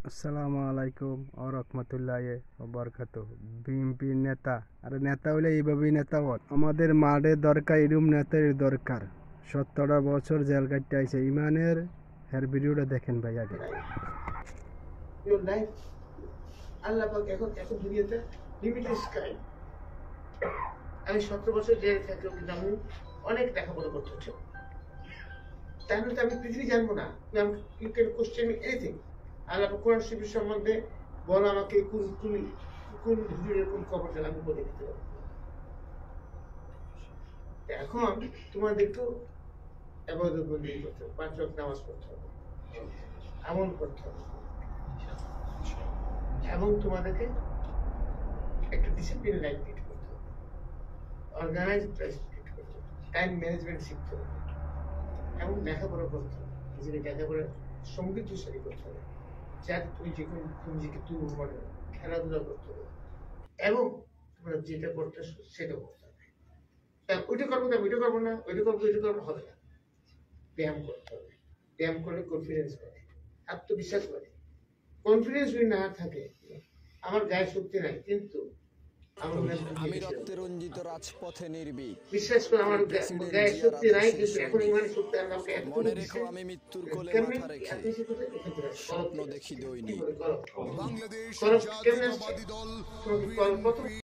আসসালামু আলাইকুম ওয়া রাহমাতুল্লাহি ওয়া বারাকাতুহু। বিএনপি নেতা আর নেতা হইলে এইভাবেই নেতা হন। আমাদের মাঠে দরকার এরম নেতার দরকার। 17 বছর জেল কাটতে আইছে ইমানের। হের ভিডিওটা দেখেন ভাই আগে। Your life, আল্লাহ পাক এখন এখন দুনিয়াতে লিমিটেড স্কাই। আমি 17 বছর জেলে থাকলেও কিন্তু আমি অনেক লেখাপড়া করতে হচ্ছে। তাহলে তো আমি পৃথিবী জানবো না। You can question me anything. আল্লাহ পাক কোরআন শরীফের সম্বন্ধে বলো আমাকে কোন কোন কোন হুজুরের কোন খবরটা আমি বলে দিতে পারবো। এখন তোমাদের একটু ইবাদত বন্দেগী করতে হবে, 5 ওয়াক্ত নামাজ পড়তে হবে, আমল করতে হবে, এবং তোমাদেরকে একটা ডিসিপ্লিন লাইফ লিড করতে হবে, অর্গানাইজড লাইফ লিড করতে হবে, টাইম ম্যানেজমেন্ট শিখতে হবে, এবং লেখাপড়া করতে হবে, নিজেকে লেখাপড়া সমৃদ্ধশালী করতে হবে, যাতে তুমি নিজেকে তুমি মানে খেলাধুলা করতে হবে, এবং তোমরা যেটা করতেছো সেটা করতে হবে। ওইটা করবো না, ওইটা করবো না, ওইটা করবো, ওইটা করবো হবে না। ব্যায়াম করতে হবে। ব্যায়াম করলে কনফিডেন্স বাড়ে, আত্মবিশ্বাস বাড়ে। কনফিডেন্স যদি না থাকে, আমার গায়ে শক্তি নাই কিন্তু আমি রক্তে রঞ্জিত রাজপথে নির্ভীক। বিশ্বাস করে আমার গায়ে শক্তি নাই কিন্তু এখন ইমানের শক্তি আমাকে এত মনে রেখো আমি মৃত্যুর কোলে মাথা রেখে স্বপ্ন দেখি দৈনিক। বাংলাদেশ জাতীয়তাবাদী দল প্রথম